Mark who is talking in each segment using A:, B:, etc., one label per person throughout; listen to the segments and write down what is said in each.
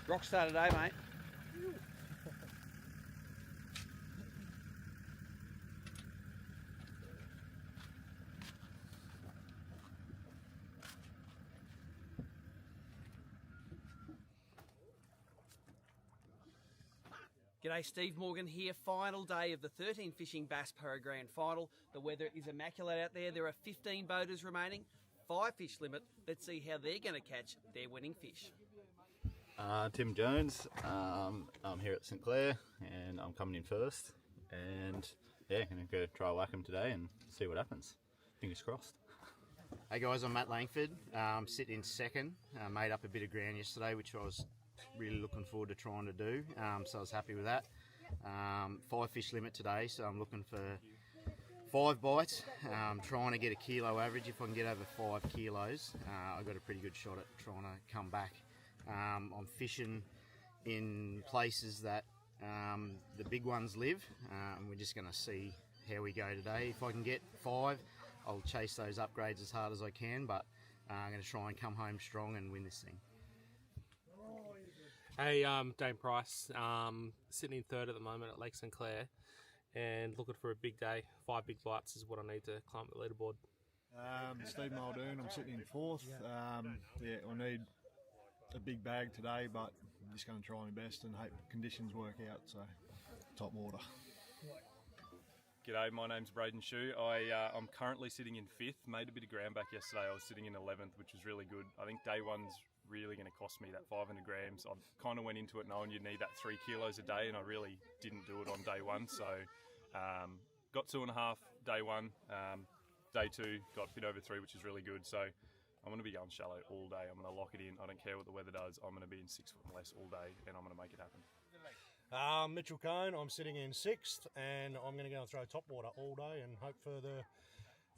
A: Rockstar today, mate. G'day, Steve Morgan here. Final day of the 13Fishing Bass Pro Grand Final. The weather is immaculate out there. There are 15 boaters remaining, 5 fish limit. Let's see how they're going to catch their winning fish.
B: Tim Jones. I'm here at St Clair and I'm coming in first. And yeah, I'm going to go try whack 'em today and see what happens. Fingers crossed.
C: Hey guys, I'm Matt Langford. I'm sitting in second. Made up a bit of ground yesterday, which I was really looking forward to trying to do, so I was happy with that. 5 fish limit today, so I'm looking for 5 bites. Trying to get a kilo average. If I can get over 5 kilos, I've got a pretty good shot at trying to come back. I'm fishing in places that the big ones live, and we're just going to see how we go today. If I can get 5, I'll chase those upgrades as hard as I can, but I'm going to try and come home strong and win this thing.
D: Hey, Dane Price, sitting in third at the moment at Lake St Clair and looking for a big day. 5 big bites is what I need to climb the leaderboard.
E: Steve Muldoon, I'm sitting in fourth. I need a big bag today, but I'm just going to try my best and hope conditions work out, so top water.
F: G'day, my name's Braden Shue. I'm currently sitting in 5th. Made a bit of ground back yesterday. I was sitting in 11th, which was really good. I think day one's really going to cost me that 500 grams. I kind of went into it knowing you'd need that 3 kilos a day, and I really didn't do it on day one. So got 2.5 day one. Day 2 got a bit over 3, which is really good. So I'm going to be going shallow all day. I'm going to lock it in. I don't care what the weather does. I'm going to be in 6 foot and less all day, and I'm going to make it happen.
G: Mitchell Cone, I'm sitting in 6th, and I'm going to go and throw top water all day and hope for the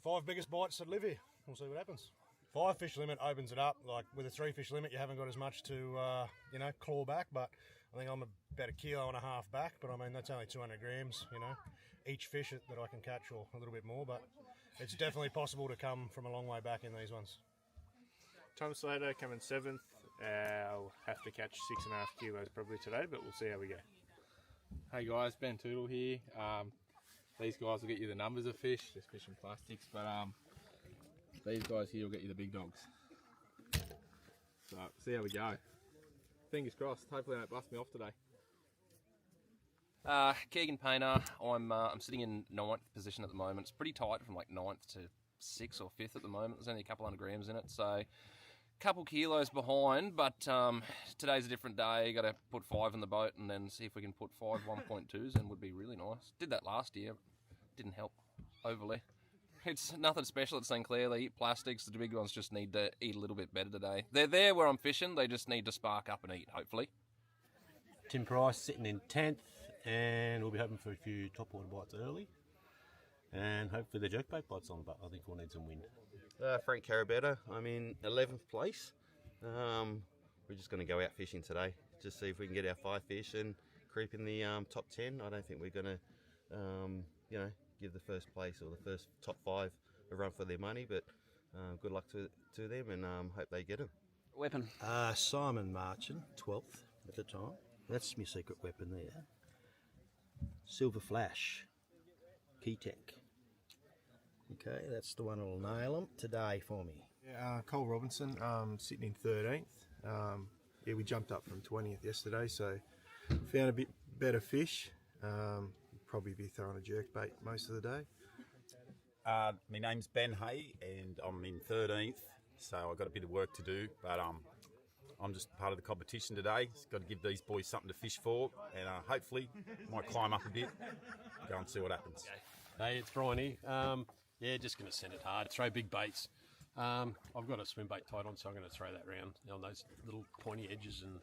G: 5 biggest bites that live here. We'll see what happens. 5 fish limit opens it up. Like with a 3 fish limit, you haven't got as much to claw back. But I think I'm about 1.5 kilos back. But I mean that's only 200 grams. Each fish that I can catch, or a little bit more. But it's definitely possible to come from a long way back in these ones.
H: Tom Slater coming 7th. I'll have to catch 6.5 kilos probably today, but we'll see how we go.
I: Hey guys, Ben Tootle here. These guys will get you the numbers of fish, just fishing plastics, but these guys here will get you the big dogs. So, see how we go. Fingers crossed, hopefully they don't bust me off today.
J: Keegan Painter, I'm sitting in 9th position at the moment. It's pretty tight from like 9th to 6th or 5th at the moment. There's only a couple hundred grams in it, so couple kilos behind, but today's a different day. Got to put 5 in the boat and then see if we can put 5 1.2s in. Would be really nice. Did that last year, didn't help overly. It's nothing special at St Clair. They eat plastics. The big ones just need to eat a little bit better today. They're there where I'm fishing. They just need to spark up and eat, hopefully.
K: Tim Price sitting in 10th, and we'll be hoping for a few top water bites early. And hopefully the jerkbait bites on, but I think we'll need some wind.
L: Frank Carabetta, I'm in 11th place. We're just going to go out fishing today, just see if we can get our 5 fish and creep in the top 10. I don't think we're going to, give the first place or the first top 5 a run for their money, but good luck to them and hope they get them.
J: Weapon?
K: Simon Marchant, 12th at the time. That's my secret weapon there. Silver Flash, Keytech. Okay, that's the one that'll nail them today for me.
M: Cole Robinson, sitting in 13th. We jumped up from 20th yesterday, so found a bit better fish. Probably be throwing a jerkbait most of the day.
N: My name's Ben Hay, and I'm in 13th, so I've got a bit of work to do, but I'm just part of the competition today. Got to give these boys something to fish for, and hopefully might climb up a bit, go and see what happens.
K: Hey, it's Brian here. Just going to send it hard. Throw big baits. I've got a swim bait tied on, so I'm going to throw that round on those little pointy edges and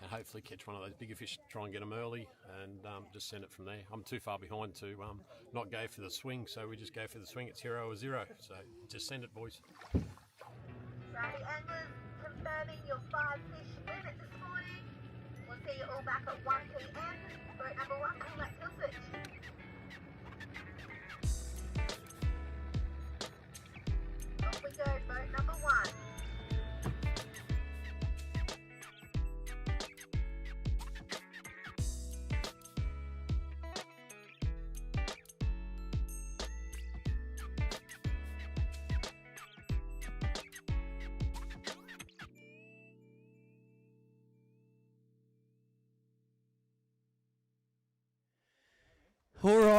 K: hopefully catch one of those bigger fish, try and get them early and just send it from there. I'm too far behind to not go for the swing, so we just go for the swing. It's hero or zero, so just send it, boys.
O: So anglers, confirming your 5 fish limit this morning. We'll see you all back at 1 p.m. Boat number 1, let's go switch. Off we go, boat number 1.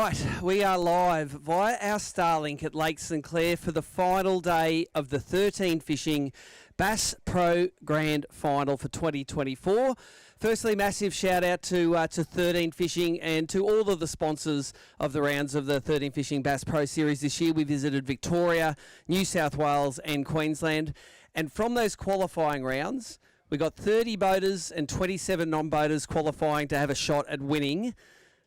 A: Right, we are live via our Starlink at Lake St Clair for the final day of the 13 Fishing Bass Pro Grand Final for 2024. Firstly, massive shout out to 13 Fishing and to all of the sponsors of the rounds of the 13 Fishing Bass Pro Series this year. We visited Victoria, New South Wales and Queensland. And from those qualifying rounds, we got 30 boaters and 27 non-boaters qualifying to have a shot at winning.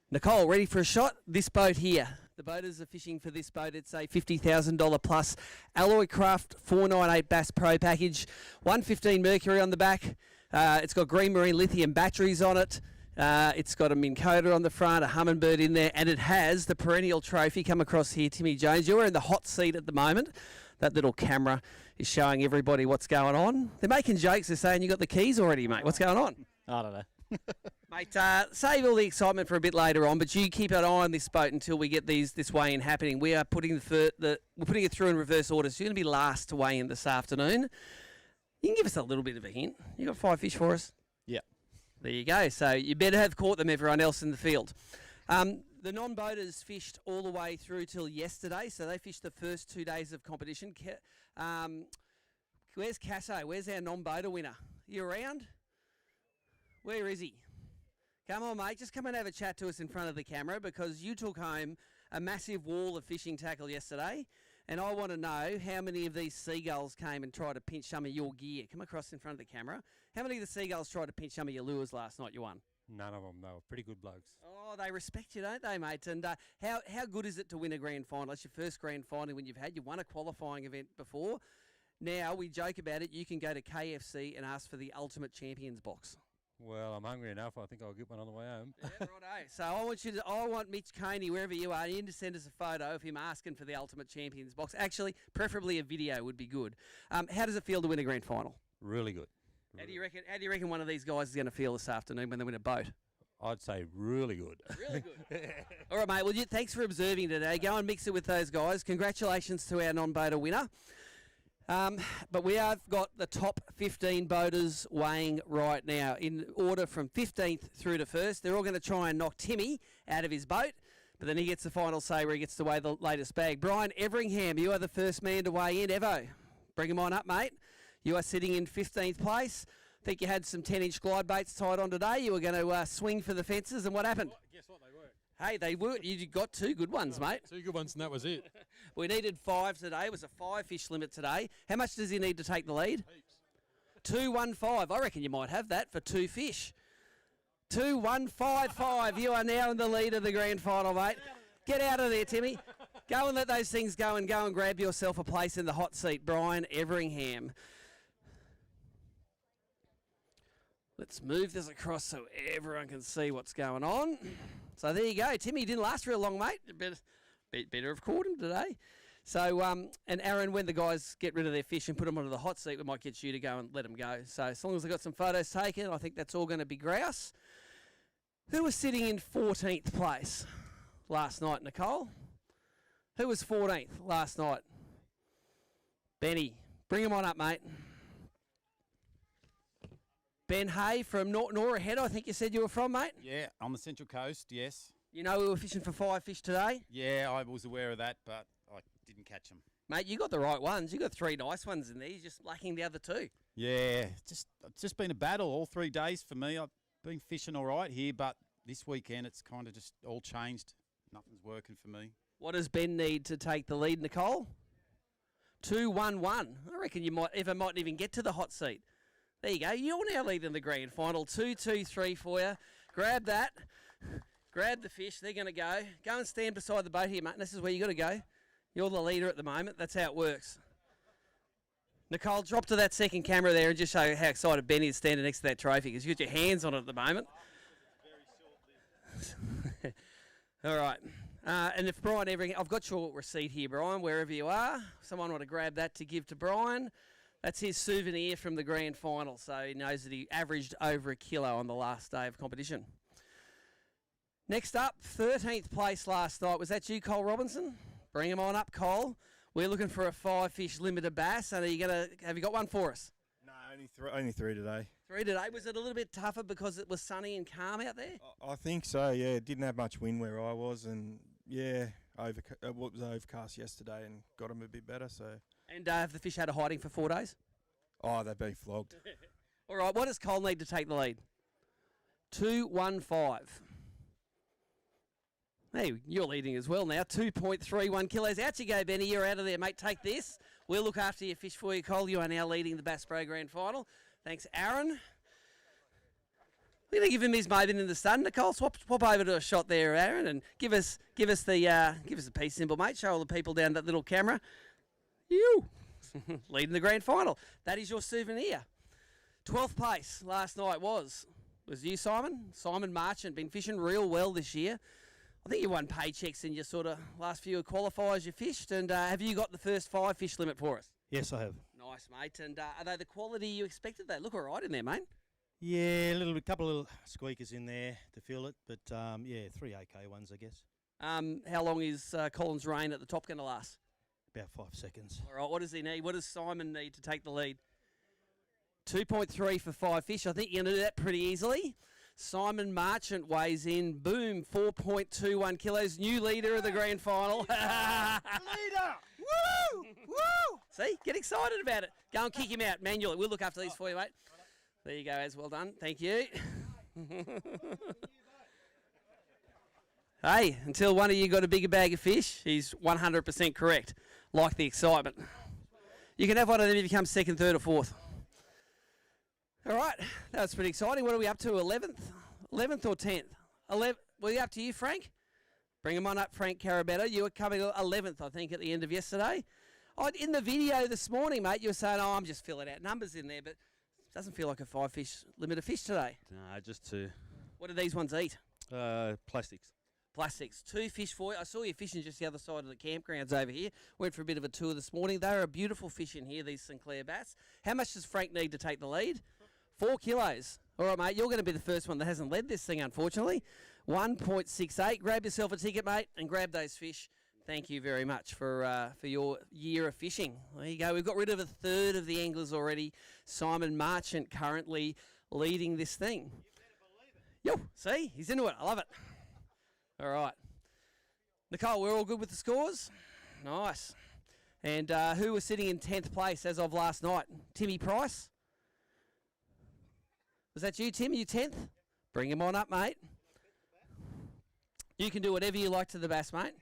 A: Nicole, ready for a shot? This boat here. The boaters are fishing for this boat. It's a $50,000 plus Alloycraft 498 Bass Pro Package. 115 Mercury on the back. It's got green marine lithium batteries on it. It's got a Minn Kota on the front, a Humminbird in there, and it has the perennial trophy. Come across here, Timmy Jones. You're in the hot seat at the moment. That little camera is showing everybody what's going on. They're making jokes. They're saying you got the keys already, mate. What's going on?
P: I don't know.
A: Mate, save all the excitement for a bit later on, but you keep an eye on this boat until we get this weigh-in happening. We are putting we're putting it through in reverse order, so you're going to be last to weigh in this afternoon. You can give us a little bit of a hint. You got 5 fish for us?
P: Yeah.
A: There you go. So you better have caught them, everyone else in the field. The non-boaters fished all the way through till yesterday, so they fished the first 2 days of competition. Where's Casso? Where's our non-boater winner? You around? Where is he? Come on, mate. Just come and have a chat to us in front of the camera because you took home a massive wall of fishing tackle yesterday, and I want to know how many of these seagulls came and tried to pinch some of your gear. Come across in front of the camera. How many of the seagulls tried to pinch some of your lures last night you won?
Q: None of them. They were pretty good blokes.
A: Oh, they respect you, don't they, mate? And how good is it to win a grand final? It's your first grand final when you've won a qualifying event before. Now, we joke about it. You can go to KFC and ask for the Ultimate Champions box.
Q: Well, I'm hungry enough. I think I'll get one on the way home.
A: Yeah, righto. So I want Mitch Coney, wherever you are, you need to send us a photo of him asking for the Ultimate Champions box. Actually, preferably a video would be good. How does it feel to win a grand final?
Q: Really good.
A: How do you reckon one of these guys is going to feel this afternoon when they win a boat?
Q: I'd say really good.
A: Really good. All right, mate. Well, thanks for observing today. Go and mix it with those guys. Congratulations to our non-boater winner. But we have got the top 15 boaters weighing right now in order from 15th through to 1st. They're all going to try and knock Timmy out of his boat, but then he gets the final say where he gets to weigh the latest bag. Brian Everingham, you are the first man to weigh in. Evo, bring him on up, mate. You are sitting in 15th place. I think you had some 10-inch glide baits tied on today. You were going to swing for the fences, and what happened?
K: Guess what, they worked.
A: Hey, they were. You got 2 good ones, mate.
K: 2 good ones, and that was it.
A: We needed 5 today. It was a 5-fish limit today. How much does he need to take the lead?
K: Heaps.
A: 215. I reckon you might have that for 2 fish. 2155. You are now in the lead of the grand final, mate. Get out of there, Timmy. Go and let those things go and grab yourself a place in the hot seat, Brian Everingham. Let's move this across so everyone can see what's going on. So there you go. Timmy didn't last real long, mate. Better have caught him today. So, and Aaron, when the guys get rid of their fish and put them onto the hot seat, we might get you to go and let them go. So as long as I got some photos taken, I think that's all going to be grouse. Who was sitting in 14th place last night, Nicole? Who was 14th last night? Benny. Bring him on up, mate. Ben Hay from Norah Head, I think you said you were from, mate?
R: Yeah, on the Central Coast, yes.
A: You know we were fishing for 5 fish today?
R: Yeah, I was aware of that, but I didn't catch them.
A: Mate, you got the right ones. You got 3 nice ones in there. You're just lacking the other 2.
R: Yeah, it's just been a battle all 3 days for me. I've been fishing all right here, but this weekend it's kind of just all changed. Nothing's working for me.
A: What does Ben need to take the lead, Nicole? 2-1-1. I reckon you might even get to the hot seat. There you go. You're now leading the grand final. 2-2-3 for you. Grab that. Grab the fish. They're going to go. Go and stand beside the boat here, mate. This is where you got to go. You're the leader at the moment. That's how it works. Nicole, drop to that second camera there and just show how excited Benny is standing next to that trophy because you've got your hands on it at the moment. All right. And if Brian I've got your receipt here, Brian, wherever you are. Someone want to grab that to give to Brian. That's his souvenir from the grand final, so he knows that he averaged over 1 kilo on the last day of competition. Next up, 13th place last night. Was that you, Cole Robinson? Bring him on up, Cole. We're looking for a 5-fish limited bass, and have you got one for us?
M: No, only 3 today.
A: 3 today. Was it a little bit tougher because it was sunny and calm out there?
M: I think so, yeah. It didn't have much wind where I was, and Yeah, it was overcast yesterday and got them a bit better. So.
A: And have the fish had a hiding for 4 days?
M: Oh, they've been flogged.
A: All right, what does Cole need to take the lead? 215. Hey, you're leading as well now. 2.31 kilos. Out you go, Benny. You're out of there, mate. Take this. We'll look after your fish for you, Cole. You are now leading the Bass Pro Grand Final. Thanks, Aaron. We're going to give him his moment in the sun. Nicole, swap over to a shot there, Aaron, and give us the peace symbol, mate. Show all the people down that little camera. You leading the grand final. That is your souvenir. 12th place last night was you, Simon. Simon Marchant, been fishing real well this year. I think you won paychecks in your sort of last few qualifiers you fished. And have you got the first 5 fish limit for us?
P: Yes, I have.
A: Nice, mate. And are they the quality you expected? They look all right in there, mate.
P: Yeah, a couple of little squeakers in there to fill it, but yeah, 3 OK ones, I guess.
A: How long is Colin's reign at the top going to last?
P: About 5 seconds.
A: All right, what does he need? What does Simon need to take the lead? 2.3 for 5 fish. I think you're going to do that pretty easily. Simon Marchant weighs in. Boom, 4.21 kilos. New leader of the grand final.
G: Leader!
A: Woo! Woo! See, get excited about it. Go and kick him out manually. We'll look after these for you, mate. There you go, Az. Well done. Thank you. Hey, until one of you got a bigger bag of fish, he's 100% correct. Like the excitement. You can have one of them if you come second, third, or fourth. All right, that was pretty exciting. What are we up to, 11th? 11th or 10th? 11th. Well, up to you, Frank. Bring them on up, Frank Carabetta. You were coming 11th, I think, at the end of yesterday. Oh, in the video this morning, mate, you were saying, I'm just filling out numbers in there, but it doesn't feel like a 5 fish limit of fish today.
Q: No, just 2.
A: What do these ones eat?
Q: Plastics.
A: Plastics. 2 fish for you. I saw you fishing just the other side of the campgrounds over here. Went for a bit of a tour this morning. They are a beautiful fish in here, these St Clair bass. How much does Frank need to take the lead? 4 kilos. All right, mate, you're going to be the first one that hasn't led this thing, unfortunately. 1.68. Grab yourself a ticket, mate, and grab those fish. Thank you very much for your year of fishing. There you go. We've got rid of a third of the anglers already. Simon Marchant currently leading this thing. Yo, see? He's into it. I love it. All right. Nicole, we're all good with the scores? Nice. And who was sitting in 10th place as of last night? Timmy Price? Was that you, Tim? Are you 10th? Bring him on up, mate. You can do whatever you like to the bass, mate.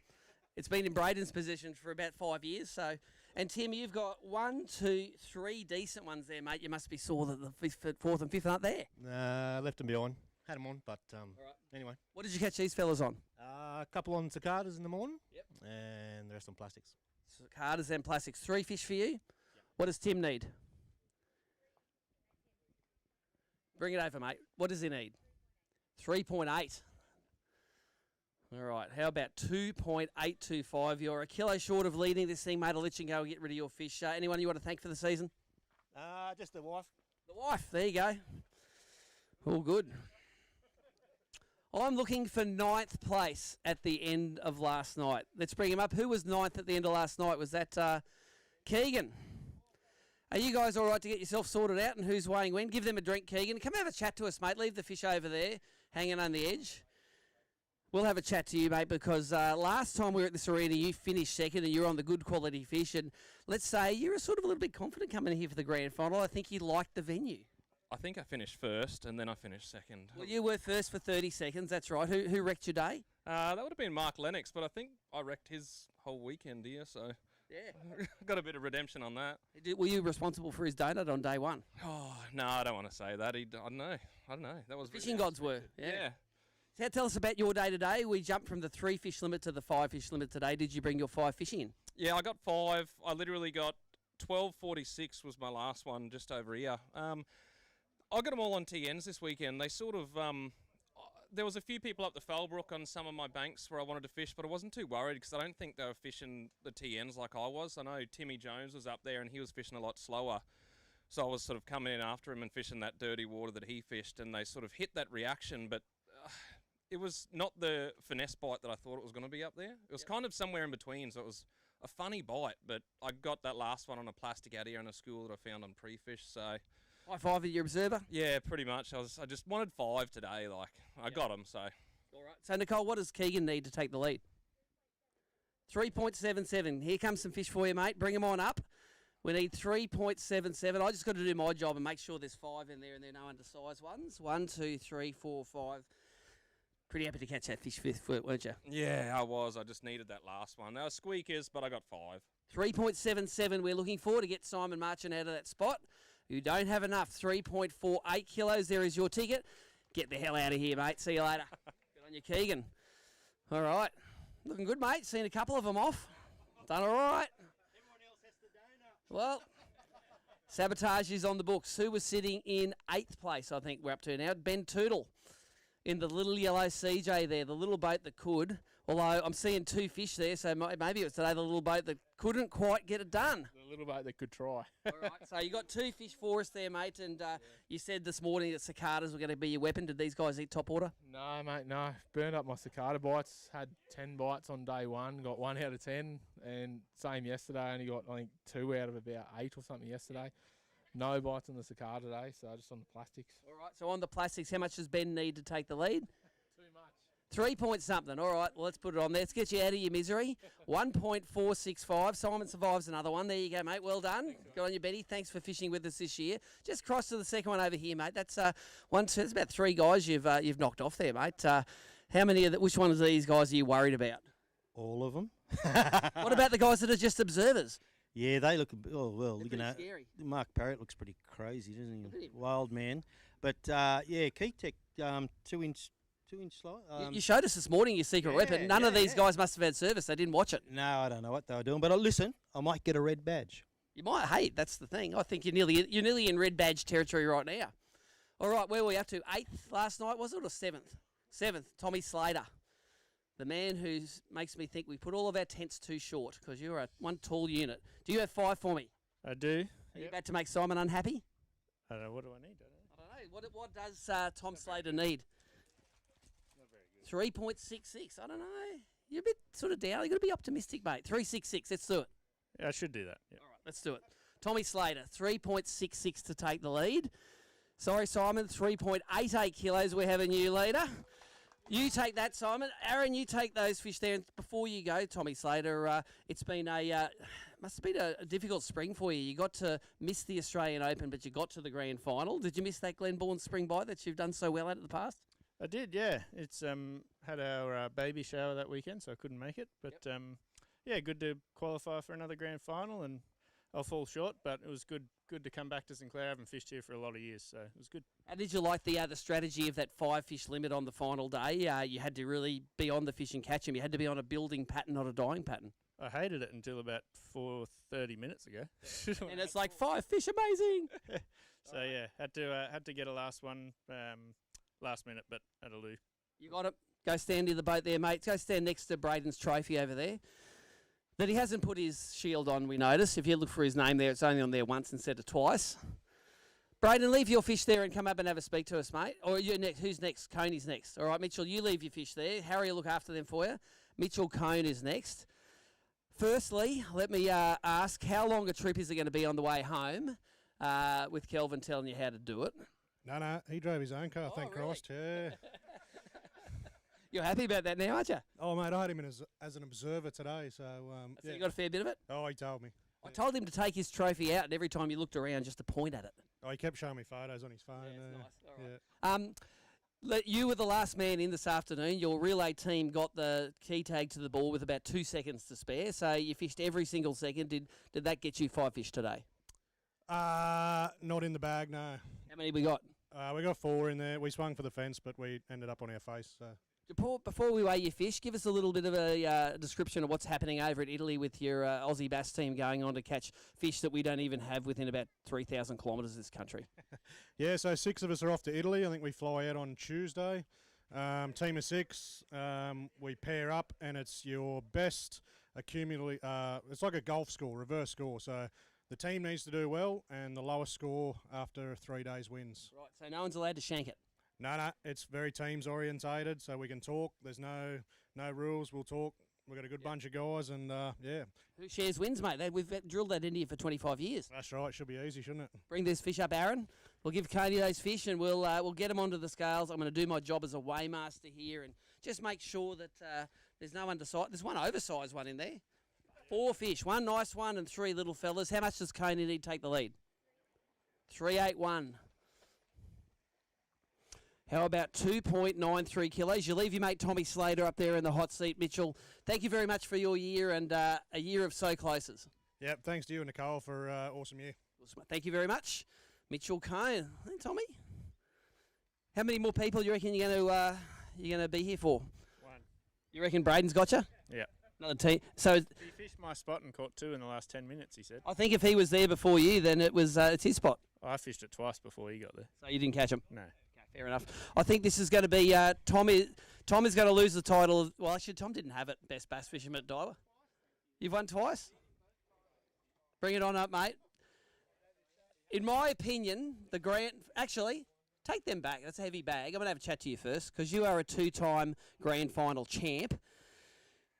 A: It's been in Braden's position for about 5 years. So, and Tim, you've got 1, 2, 3 decent ones there, mate. You must be sore that the 4th and 5th aren't there.
P: Left them behind. Had them on, but anyway.
A: What did you catch these fellas on?
P: A couple on cicadas in the morning. Yep. And the rest on plastics.
A: Cicadas and plastics. 3 fish for you. Yep. What does Tim need? Bring it over, mate. What does he need? 3.8. All right. How about 2.825? You're a kilo short of leading this thing, mate. I'll let you go and get rid of your fish. Anyone you want to thank for the season?
P: Just the wife.
A: The wife. There you go. All good. I'm looking for 9th place at the end of last night. Let's bring him up. Who was 9th at the end of last night? Was that Keegan? Are you guys all right to get yourself sorted out and who's weighing when? Give them a drink, Keegan. Come have a chat to us, mate. Leave the fish over there, hanging on the edge. We'll have a chat to you, mate, because last time we were at this arena, you finished second and you're on the good quality fish. And let's say you're sort of a little bit confident coming in here for the grand final. I think you liked the venue.
S: I think I finished first and then I finished second.
A: Well, you were first for 30 seconds, that's right. Who wrecked your day?
S: That would have been Mark Lennox, but I think I wrecked his whole weekend here, so
A: yeah,
S: got a bit of redemption on that.
A: Were you responsible for his donut on day one?
S: Oh, no, I don't want to say that. I don't know. That was
A: fishing gods were. Yeah. So tell us about your day today. We jumped from the 3 fish limit to the 5 fish limit today. Did you bring your 5 fish in?
S: Yeah, I got 5. I literally got 12.46 was my last one, just over here. I got them all on TNs this weekend. They sort of, there was a few people up the Fellbrook on some of my banks where I wanted to fish, but I wasn't too worried because I don't think they were fishing the TNs like I was. I know Timmy Jones was up there and he was fishing a lot slower. So I was sort of coming in after him and fishing that dirty water that he fished, and they sort of hit that reaction, but it was not the finesse bite that I thought it was going to be up there. It was kind of somewhere in between, so it was a funny bite, but I got that last one on a plastic adder in a school that I found on pre-fish, so...
A: High 5 at your observer?
S: Yeah, pretty much. I just wanted 5 today, I got them, so...
A: All right. So, Nicole, what does Keegan need to take the lead? 3.77. Here comes some fish for you, mate. Bring them on up. We need 3.77. I just got to do my job and make sure there's 5 in there and there are no undersized ones. 1, 2, 3, 4, 5. Pretty happy to catch that fish fifth foot, weren't you?
S: Yeah, I was. I just needed that last one. They were squeakers, but I got 5.
A: 3.77 we're looking for to get Simon Marchant out of that spot. You don't have enough. 3.48 kilos. There is your ticket. Get the hell out of here, mate. See you later. Good on you, Keegan. All right. Looking good, mate. Seen a couple of them off. Done all right. Well, sabotage is on the books. Who was sitting in 8th place, I think we're up to now? Ben Tootle in the little yellow CJ there, the little boat that could. Although I'm seeing 2 fish there, so maybe it was today the little boat that couldn't quite get it done.
H: The little boat that could try.
A: All right, so you got 2 fish for us there, mate, and you said this morning that cicadas were going to be your weapon. Did these guys eat top water?
H: No, mate, no. Burned up my cicada bites. Had 10 bites on day 1. Got 1 out of 10. And same yesterday. Only got, I think, 2 out of about 8 or something yesterday. No bites on the cicada today, so just on the plastics.
A: All right, so on the plastics, how much does Ben need to take the lead?
H: Too much.
A: 3 point something. All right, well, let's put it on there. Let's get you out of your misery. 1.465. Simon survives another one. There you go, mate. Well done. Good on you, Betty. Thanks for fishing with us this year. Just cross to the second one over here, mate. That's there's about 3 guys you've knocked off there, mate. How many which one of these guys are you worried about?
P: All of them.
A: What about the guys that are just observers?
P: Yeah, they look. Oh well, you know,
A: scary.
P: Mark Parrott looks pretty crazy, doesn't he? Wild man. But yeah, Keitech, 2-inch slide.
A: You showed us this morning your secret weapon. None of these guys must have had service. They didn't watch it.
P: No, I don't know what they were doing. But listen, I might get a red badge.
A: You might. Hey, that's the thing. I think you're nearly in red badge territory right now. All right, where were we up to? 8th last night, was it, or 7th? 7th. Tommy Slater. The man who makes me think we put all of our tents too short because you're a one tall unit. Do you have 5 for me?
H: I do.
A: Are you about to make Simon unhappy?
H: I don't know. What do I need?
A: I don't know. What does Tom Slater need?
H: Not very good.
A: 3.66. I don't know. You're a bit sort of down. You've got to be optimistic, mate. 3.66. Let's do it.
H: Yeah, I should do that. Yeah.
A: All right, let's do it. Tommy Slater, 3.66 to take the lead. Sorry, Simon, 3.88 kilos. We have a new leader. You take that, Simon. Aaron, you take those fish there. And before you go, Tommy Slater, it's been must have been a difficult spring for you. You got to miss the Australian Open, but you got to the grand final. Did you miss that Glenbourne spring bite that you've done so well at in the past?
H: I did, yeah. It's had our baby shower that weekend, so I couldn't make it. But yeah, good to qualify for another grand final, and I'll fall short, but it was good to come back to St Clair. I haven't fished here for a lot of years, so it was good.
A: How did you like the strategy of that 5 fish limit on the final day? You had to really be on the fish and catch them. You had to be on a building pattern, not a dying pattern.
H: I hated it until about 30 minutes ago.
A: And it's like 5 fish, amazing.
H: So yeah, had to get a last one last minute, but that'll do.
A: You got it. Go stand near the boat there, mate. Go stand next to Braden's trophy over there. That he hasn't put his shield on, we notice. If you look for his name there, it's only on there once instead of twice. Braden, leave your fish there and come up and have a speak to us, mate. Or you next? Who's next? Coney's next. All right, Mitchell, you leave your fish there. Harry will look after them for you. Mitchell Cone is next. Firstly, let me ask, how long a trip is it going to be on the way home with Kelvin telling you how to do it?
G: No, he drove his own car, thank Christ. Yeah.
A: You're happy about that now, aren't you?
G: Oh, mate, I had him in as an observer today, so...
A: So you got a fair bit of it?
G: Oh, he told me.
A: I told him to take his trophy out and every time you looked around just to point at it.
G: Oh, he kept showing me photos on his phone.
A: Yeah, it's nice. All right. You were the last man in this afternoon. Your relay team got the key tag to the ball with about 2 seconds to spare, so you fished every single second. Did that get you 5 fish today?
G: Not in the bag, no.
A: How many we got?
G: We got 4 in there. We swung for the fence, but we ended up on our face, so...
A: Before we weigh your fish, give us a little bit of a description of what's happening over at Italy with your Aussie bass team going on to catch fish that we don't even have within about 3,000 kilometres of this country.
G: Yeah, so 6 of us are off to Italy. I think we fly out on Tuesday. Team of 6, we pair up, and it's your best accumulative. It's like a golf score, reverse score. So the team needs to do well, and the lowest score after 3 days wins.
A: Right, so no one's allowed to shank it.
G: No, it's very teams orientated, so we can talk. There's no rules. We'll talk. We've got a good bunch of guys, and yeah.
A: Who shares wins, mate? We've drilled that into you for 25 years.
G: That's right. Should be easy, shouldn't it?
A: Bring this fish up, Aaron. We'll give Coney those fish, and we'll get them onto the scales. I'm going to do my job as a weighmaster here, and just make sure that There's no undersized. There's one oversized one in there. 4 fish, one nice one and 3 little fellas. How much does Coney need to take the lead? 381. How about 2.93 kilos? You leave your mate Tommy Slater up there in the hot seat. Mitchell, thank you very much for your year and a year of So Closes.
G: Yep, thanks to you and Nicole for awesome year.
A: Awesome. Thank you very much. Mitchell Cone. Hey, Tommy. How many more people you reckon you're going to be here for?
H: One.
A: You reckon Braden's got you?
H: Yeah.
A: Another team. So
H: He fished my spot and caught 2 in the last 10 minutes, he said.
A: I think if he was there before you, then it's his spot.
H: I fished it twice before he got there.
A: So you didn't catch him?
H: No.
A: Okay, fair enough. I think this is going to be Tom is going to lose the title of, well, actually, Tom didn't have it, best bass fisherman at Diver. You've won twice? Bring it on up, mate. In my opinion, actually, take them back. That's a heavy bag. I'm going to have a chat to you first because you are a 2-time grand final champ.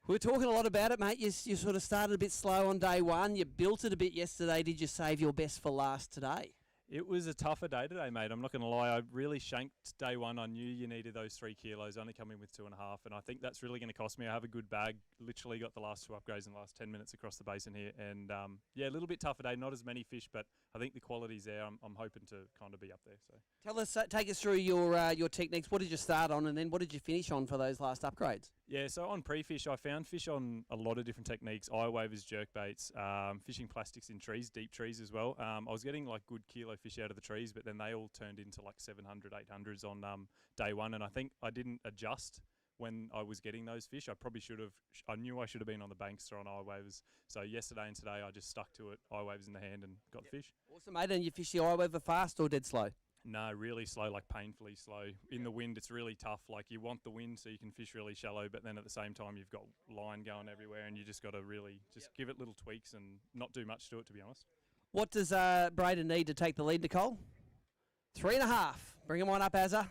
A: We were talking a lot about it, mate. You sort of started a bit slow on day one. You built it a bit yesterday. Did you save your best for last today?
T: It was a tougher day today, mate. I'm not going to lie. I really shanked day one. I knew you needed those 3 kilos, only come in with 2.5, and I think that's really going to cost me. I have a good bag. Literally got the last 2 upgrades in the last 10 minutes across the basin here, and yeah, a little bit tougher day. Not as many fish, but I think the quality's there. I'm hoping to kind of be up there. So
A: Take us through your techniques. What did you start on, and then what did you finish on for those last upgrades?
T: Yeah, so on pre-fish, I found fish on a lot of different techniques, eye wavers, jerk baits, fishing plastics in trees, deep trees as well. I was getting like good kilo fish out of the trees, but then they all turned into like 700, 800s on day one, and I think I didn't adjust when I was getting those fish. I probably should have, I knew I should have been on the banks or on eye wavers. So yesterday and today, I just stuck to it, eye wavers in the hand and got the fish.
A: Awesome, mate. And you fish the eye waver fast or dead slow?
T: No, really slow, like painfully slow. In the wind, it's really tough. Like you want the wind so you can fish really shallow, but then at the same time, you've got line going everywhere, and you just got to really just give it little tweaks and not do much to it, to be honest.
A: What does Braden need to take the lead, Nicole? 3.5. Bring him on up, Azza.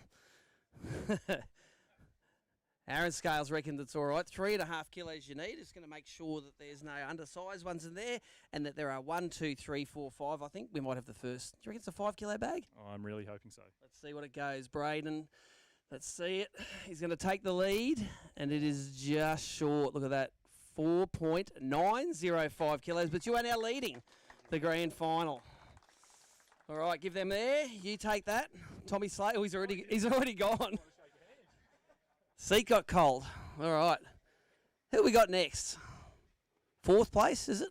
A: Aaron Scales reckoned it's all right. 3.5 kilos you need. It's going to make sure that there's no undersized ones in there and that there are 1, 2, 3, 4, 5. I think we might have the first. Do you reckon it's a 5 kilo bag?
T: Oh, I'm really hoping so.
A: Let's see what it goes. Braden, let's see it. He's going to take the lead and it is just short. Look at that. 4.905 kilos, but you are now leading the grand final. All right, give them there. You take that. Tommy Slater, he's already gone. Seat got cold. All right. Who we got next? 4th place, is it?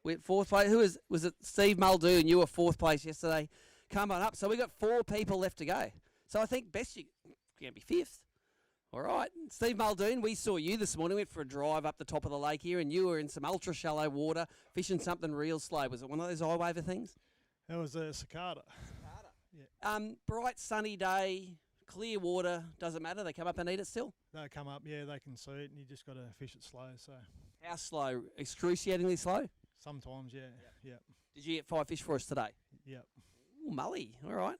A: We're 4th place. Was it Steve Muldoon? You were 4th place yesterday. Come on up. So we got 4 people left to go. So I think best you're going to be 5th. All right. Steve Muldoon, we saw you this morning. Went for a drive up the top of the lake here, and you were in some ultra shallow water, fishing something real slow. Was it one of those eye waver things?
E: That was a cicada.
A: Yeah. Bright sunny day. Clear water, doesn't matter. They come up and eat it still.
E: They come up, yeah, they can see it, and you just got to fish it slow. So
A: how slow? Excruciatingly slow.
E: Sometimes, yeah.
A: Did you get 5 fish for us today?
E: Yep.
A: Ooh, mully. All right.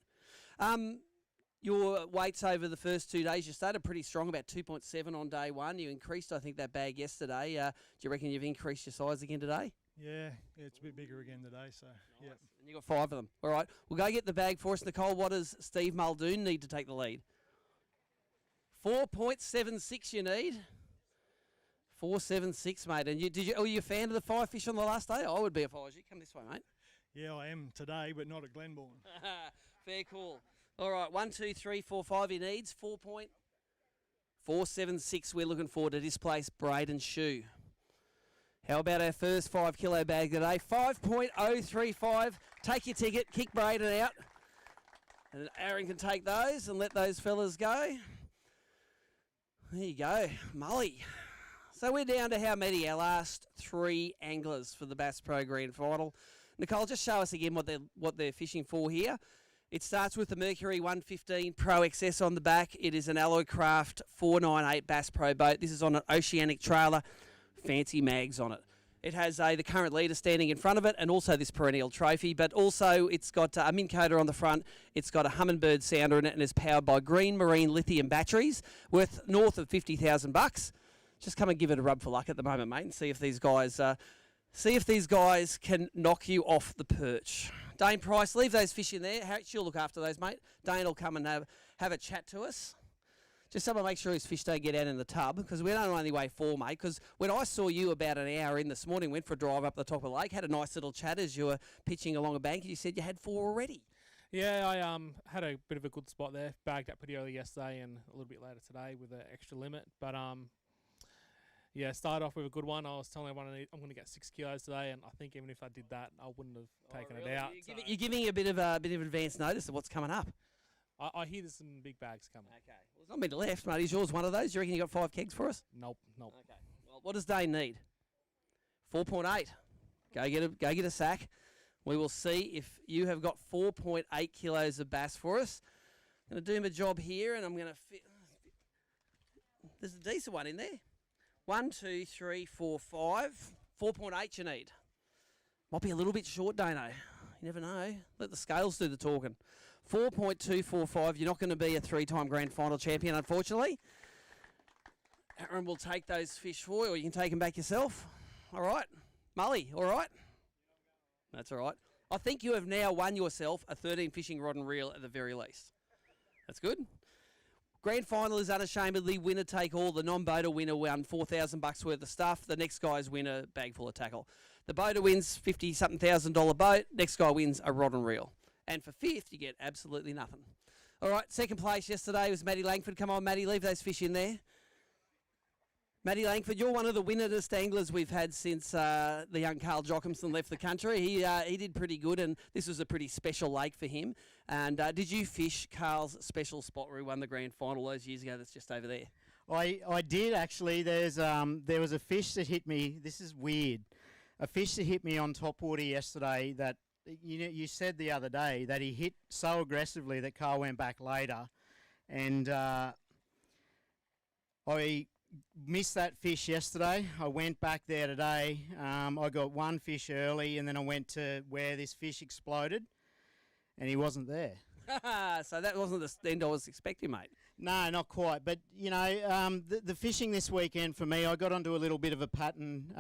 A: Your weights over the first 2 days, you started pretty strong, about 2.7 on day one. You increased, I think, that bag yesterday. Do you reckon you've increased your size again today?
E: Yeah, it's a bit bigger again today, so yeah.
A: And you got 5 of them. All right, we'll go get the bag for us. Nicole, what does Steve Muldoon need to take the lead? 4.76 you need. 4.76, mate. And were you a fan of the 5 fish on the last day? I would be if I was you. Come this way, mate.
E: Yeah, I am today, but not at Glenbourne.
A: Fair call. All right, 1, 2, 3, 4, 5 he needs. 4.476 we're looking for to displace Braden Shoe. How about our first 5 kilo bag today? 5.035. Take your ticket, kick Braden out. And Aaron can take those and let those fellas go. There you go, Mully. So we're down to how many? Our last 3 anglers for the Bass Pro Grand Final. Nicole, just show us again what they're fishing for here. It starts with the Mercury 115 Pro XS on the back. It is an Alloycraft 498 Bass Pro boat. This is on an Oceanic trailer. Fancy mags on it. It has the current leader standing in front of it and also this perennial trophy, but also it's got a Minn Kota on the front. It's got a Humminbird sounder in it and is powered by green marine lithium batteries worth north of $50,000. Just come and give it a rub for luck at the moment, mate, and see if these guys can knock you off the perch. Dane Price, leave those fish in there. She'll look after those, mate. Dane will come and have a chat to us. Just someone make sure his fish don't get out in the tub, because we don't only weigh 4, mate. Because when I saw you about an hour in this morning, went for a drive up the top of the lake, had a nice little chat as you were pitching along a bank, and you said you had 4 already.
D: Yeah, I had a bit of a good spot there. Bagged up pretty early yesterday and a little bit later today with an extra limit. But yeah, started off with a good one. I was telling everyone I'm going to get 6 kilos today, and I think even if I did that, I wouldn't have taken it out.
A: You're giving a bit of advance notice of what's coming up.
D: I hear there's some big bags coming.
A: Okay. Well, there's not many left, mate. Is yours one of those? You reckon you got 5 kegs for us?
D: Nope.
A: Okay. Well, what does Dane need? 4.8. Go get a sack. We will see if you have got 4.8 kilos of bass for us. I'm going to do my job here, and I'm going to fit. There's a decent one in there. 1, 2, 3, 4, 5. 4.8 you need. Might be a little bit short, Dano. You never know. Let the scales do the talking. 4.245. You're not going to be a 3-time grand final champion, unfortunately. Aaron will take those fish for you, or you can take them back yourself. All right. Mully, all right? That's all right. I think you have now won yourself a 13 fishing rod and reel at the very least. That's good. Grand final is unashamedly winner take all. The non-boater winner won $4,000 worth of stuff. The next guy's winner, bag full of tackle. The boater wins $50-something thousand boat. Next guy wins a rod and reel. And for 5th, you get absolutely nothing. All right, second place yesterday was Matty Langford. Come on, Matty, leave those fish in there. Matty Langford, you're one of the winningest anglers we've had since the young Carl Jockimson left the country. He did pretty good, and this was a pretty special lake for him. And did you fish Carl's special spot where he won the grand final those years ago that's just over there?
C: I did actually. There was a fish that hit me. This is weird. A fish that hit me on top water yesterday that you said the other day that he hit so aggressively that Carl went back later, and I missed that fish yesterday. I went back there today. I got one fish early, and then I went to where this fish exploded, and he wasn't there.
A: So that wasn't the end I was expecting, mate.
C: No, not quite. But, you know, the fishing this weekend for me, I got onto a little bit of a pattern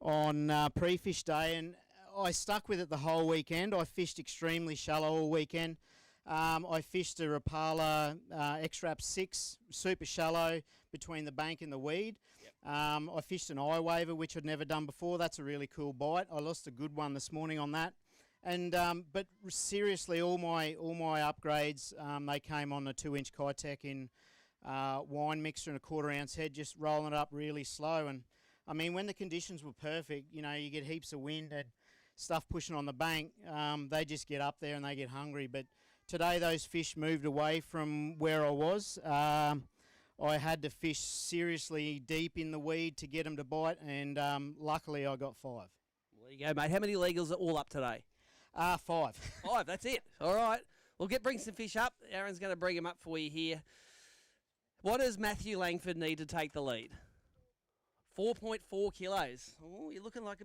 C: on pre-fish day, and I stuck with it the whole weekend. I fished extremely shallow all weekend. I fished a Rapala X-Rap 6, super shallow, between the bank and the weed. Yep. I fished an eye waver, which I'd never done before. That's a really cool bite. I lost a good one this morning on that. And but seriously, all my upgrades, they came on a 2-inch Kitech in wine mixer and a 1/4 ounce head, just rolling it up really slow. And I mean, when the conditions were perfect, you know, you get heaps of wind and stuff pushing on the bank. They just get up there and they get hungry. But today, those fish moved away from where I was. I had to fish seriously deep in the weed to get them to bite, and luckily I got 5.
A: Well, there you go, mate. How many legals are all up today?
C: 5.
A: 5, that's it. All right. We'll bring some fish up. Aaron's going to bring them up for you here. What does Matthew Langford need to take the lead? 4.4 kilos. Oh, you're looking like a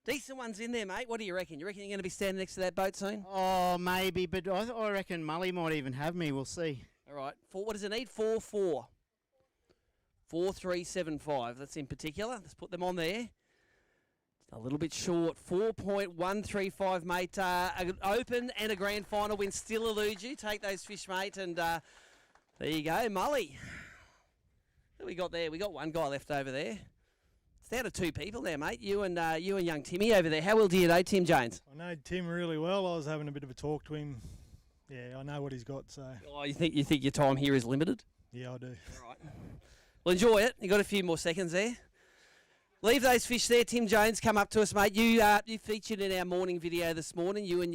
A: decent one's in there, mate. What do you reckon? You reckon you're going to be standing next to that boat soon?
C: Oh, maybe, but I reckon Mully might even have me. We'll see.
A: All right. What does it need? 4.4. 4.375. That's in particular. Let's put them on there. A little bit short. 4.135, mate. An open and a grand final win still elude you. Take those fish, mate. And there you go, Mully. What we got there? We got one guy left over there. It's down to 2 people there, mate. You and young Timmy over there. How well do you know Tim Jones?
U: I know Tim really well. I was having a bit of a talk to him. Yeah, I know what he's got. So.
A: Oh, you think your time here is limited?
U: Yeah, I do.
A: All right. Well, enjoy it. You got a few more seconds there. Leave those fish there. Tim Jones, come up to us, mate. You featured in our morning video this morning. You and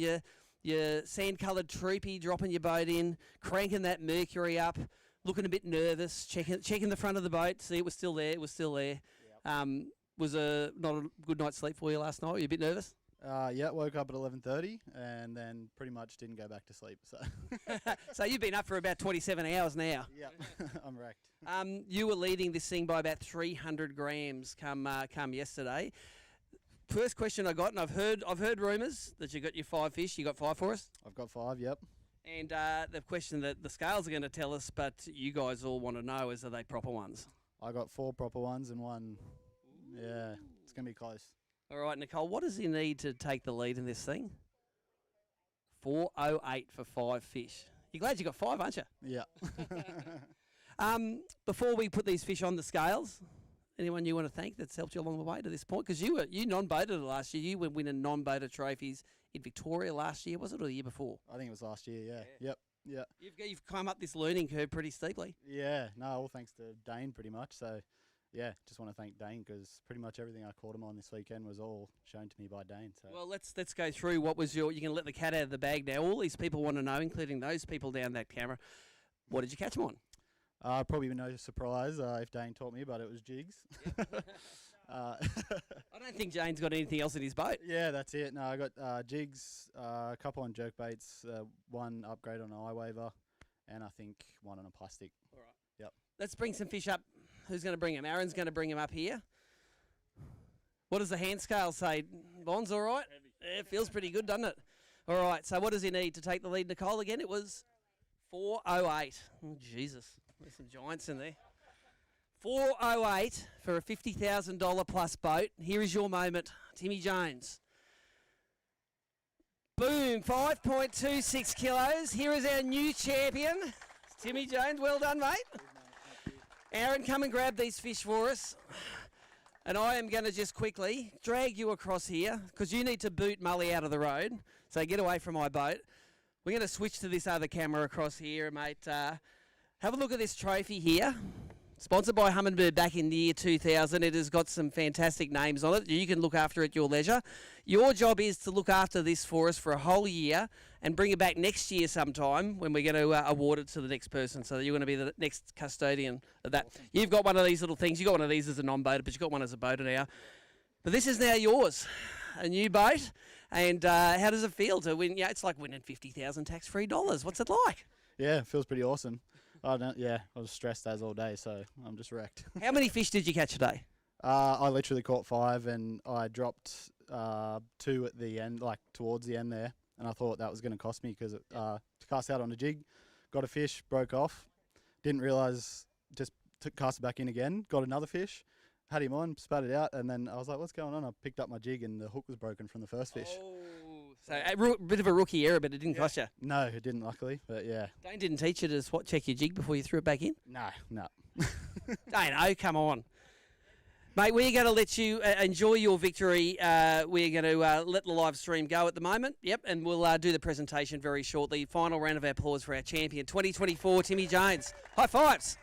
A: your sand-coloured troopy dropping your boat in, cranking that Mercury up, looking a bit nervous, checking the front of the boat. See, it was still there. It was still there. Yep. Was not a good night's sleep for you last night? Were you a bit nervous?
B: Yeah, woke up at 11:30 and then pretty much didn't go back to sleep. So,
A: so you've been up for about 27 hours now.
B: Yeah, I'm wrecked.
A: You were leading this thing by about 300 grams come yesterday. First question I got, and I've heard rumours that you got your 5 fish. You got 5 for us?
B: I've got 5. Yep.
A: And the question that the scales are going to tell us, but you guys all want to know is, are they proper ones?
B: I got 4 proper ones and 1. Yeah, it's gonna be close.
A: All right, Nicole, what does he need to take the lead in this thing? 4.08 for 5 fish. You're glad you got 5, aren't you?
B: Yeah.
A: Before we put these fish on the scales, anyone you want to thank that's helped you along the way to this point? Because you non-boated it last year. You were winning non-boater trophies in Victoria last year, was it, or the year before?
F: I think it was last year, yeah. Yep.
A: You've come up this learning curve pretty steeply.
F: Yeah, no, all thanks to Dane pretty much. So, yeah, just want to thank Dane because pretty much everything I caught him on this weekend was all shown to me by Dane. So.
A: Well, let's go through what was you can let the cat out of the bag now. All these people want to know, including those people down that camera, what did you catch them on?
F: Probably no surprise if Dane taught me, but it was jigs.
A: I don't think Jane's got anything else in his boat.
F: Yeah, that's it. No, I got jigs, a couple on jerk baits, one upgrade on an eye waver, and I think one on a plastic.
A: All right.
F: Yep.
A: Let's bring some fish up. Who's going to bring him? Aaron's going to bring him up here. What does the hand scale say? Bond's all right? Yeah, it feels pretty good, doesn't it? All right, so what does he need to take the lead, Nicole, again? It was 408. Oh, Jesus. There's some giants in there. 408 for a $50,000 plus boat. Here is your moment, Timmy Jones. Boom, 5.26 kilos. Here is our new champion, Timmy Jones. Well done, mate. Aaron, come and grab these fish for us. And I am going to just quickly drag you across here because you need to boot Mully out of the road. So get away from my boat. We're going to switch to this other camera across here, mate. Have a look at this trophy here. Sponsored by Humminbird back in the year 2000. It has got some fantastic names on it. You can look after it at your leisure. Your job is to look after this for us for a whole year and bring it back next year sometime when we're going to award it to the next person. So you're going to be the next custodian of that. Awesome. You've got one of these little things. You've got one of these as a non-boater, but you've got one as a boater now. But this is now yours, a new boat. And how does it feel to win? Yeah, it's like winning $50,000 tax-free dollars. What's it like?
F: Yeah, it feels pretty awesome. I was stressed as all day, so I'm just wrecked.
A: How many fish did you catch today?
F: I literally caught 5, and I dropped 2 at the end, like towards the end there, and I thought that was going to cost me because to cast out on a jig, got a fish, broke off, didn't realise, just cast it back in again, got another fish, had him on, spat it out, and then I was like, what's going on? I picked up my jig and the hook was broken from the first fish.
A: Oh, so a bit of a rookie error, but it didn't cost you?
F: No, it didn't, luckily, but yeah.
A: Dane didn't teach you to check your jig before you threw it back in?
F: No.
A: Dane, oh, come on. Mate, we're going to let you enjoy your victory. We're going to let the live stream go at the moment. Yep, and we'll do the presentation very shortly. Final round of applause for our champion, 2024, Timmy Jones. High fives.